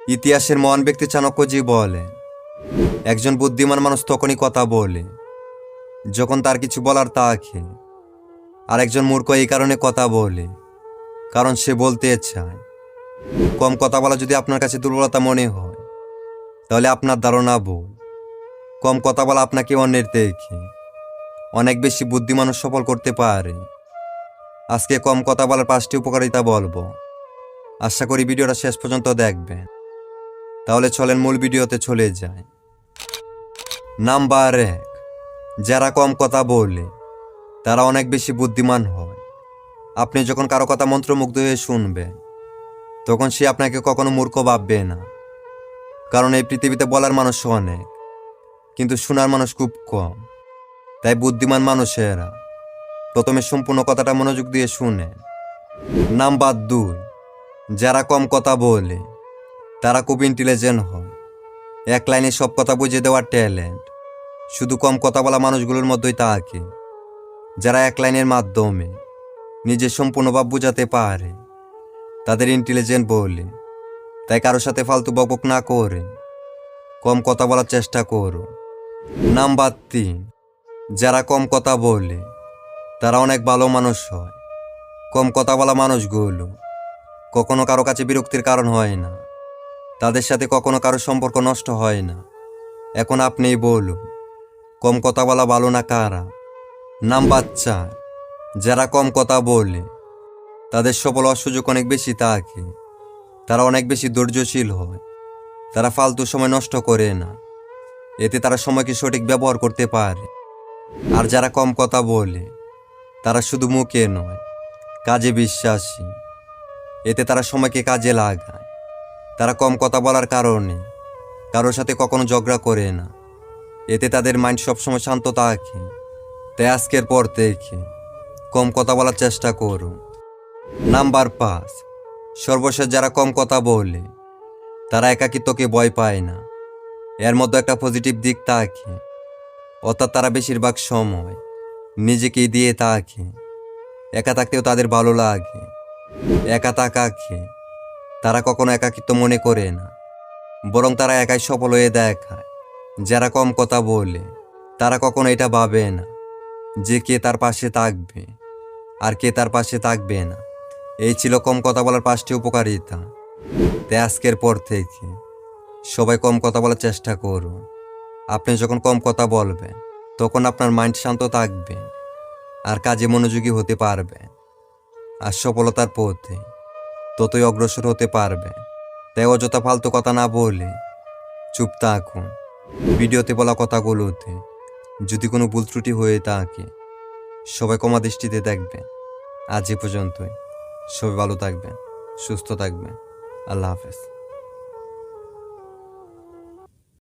ইতিহাসের মহান ব্যক্তি চাণক্যজি বলেন, একজন বুদ্ধিমান মানুষ তখনই কথা বলে যখন তার কিছু বলার থাকে, আর একজন মূর্খ এই কারণে কথা বলে কারণ সে বলতে চায়। কম কথা বলা যদি আপনার কাছে দুর্বলতা মনে হয়, তাহলে আপনার ধারণা ভুল। কম কথা বলা আপনাকে অন্যের থেকে অনেক বেশি বুদ্ধিমান ও সফল করতে পারে। আজকে কম কথা বলার 5টি উপকারিতা বলবো। আশা করি ভিডিওটা শেষ পর্যন্ত দেখবেন। তাহলে চলেন মূল ভিডিওতে চলে যায়। নাম্বার 1, যারা কম কথা বলে তারা অনেক বেশি বুদ্ধিমান হয়। আপনি যখন কারো কথা মন্ত্রমুগ্ধ হয়ে শুনবেন, তখন সে আপনাকে কখনো মূর্খ ভাববে না। কারণ এই পৃথিবীতে বলার মানুষ অনেক, কিন্তু শোনার মানুষ খুব কম। তাই বুদ্ধিমান মানুষেরা প্রথমে সম্পূর্ণ কথাটা মনোযোগ দিয়ে শুনে। নাম্বার 2, যারা কম কথা বলে তারা খুব ইন্টেলিজেন্ট হয়। এক লাইনে সব কথা বুঝিয়ে দেওয়ার ট্যালেন্ট শুধু কম কথা বলা মানুষগুলোর মধ্যেই থাকে। যারা এক লাইনের মাধ্যমে নিজের সম্পূর্ণ ভাব বুঝাতে পারে তাদের ইন্টেলিজেন্ট বলে। তাই কারোর সাথে ফালতু বকবক না করে কম কথা বলার চেষ্টা করো। নাম্বার 3, যারা কম কথা বলে তারা অনেক ভালো মানুষ হয়। কম কথা বলা মানুষগুলো কখনো কারো কাছে বিরক্তির কারণ হয় না। তাদের সাথে কখনো কারো সম্পর্ক নষ্ট হয় না। এখন আপনিই বলুন, কম কথা বলা ভালো না খারাপ? নাম্বার 4, যারা কম কথা বলে তাদের সফল হওয়ার সুযোগ অনেক বেশি থাকে। তারা অনেক বেশি ধৈর্যশীল হয়। তারা ফালতু সময় নষ্ট করে না। এতে তারা সময়কে সঠিক ব্যবহার করতে পারে। আর যারা কম কথা বলে তারা শুধু মুখে নয়, কাজে বিশ্বাসী। এতে তারা সময়কে কাজে লাগায়। তারা কম কথা বলার কারণে কারোর সাথে কখনো ঝগড়া করে না। এতে তাদের মাইন্ড সবসময় শান্ত থাকে। তাই আজকের পর থেকে কম কথা বলার চেষ্টা করুন। নাম্বার 5, সর্বশেষ যারা কম কথা বলে তারা একাকিত্বকে ভয় পায় না। এর মধ্যে একটা পজিটিভ দিক থাকে, অর্থাৎ তারা বেশিরভাগ সময় নিজেকেই দিয়ে থাকে। একা থাকতেও তাদের ভালো লাগে। একা থাকাকে তারা কখনো একাকিত্ব মনে করে না, বরং তারা একাই সফল হয়ে দেখায়। যারা কম কথা বলে তারা কখনো এটা ভাবে না যে কে তার পাশে থাকবে আর কে তার পাশে থাকবে না। এই ছিল কম কথা বলার 5টি উপকারিতা। তাই আজকের পর থেকে সবাই কম কথা বলার চেষ্টা করুন। আপনি যখন কম কথা বলবেন, তখন আপনার মাইন্ড শান্ত থাকবে আর কাজে মনোযোগী হতে পারবেন। আর সফলতার পথে ততই অগ্রসর হতে পারবেন। তাই অযথা ফালতু কথা না বলে চুপ থাকুন। ভিডিওতে বলা কথাগুলোতে যদি কোনো ভুল ত্রুটি হয়ে থাকে, সবাই ক্ষমা দৃষ্টিতে দেখবেন। আজ এ পর্যন্তই। সবাই ভালো থাকবেন, সুস্থ থাকবেন। আল্লাহ হাফেজ।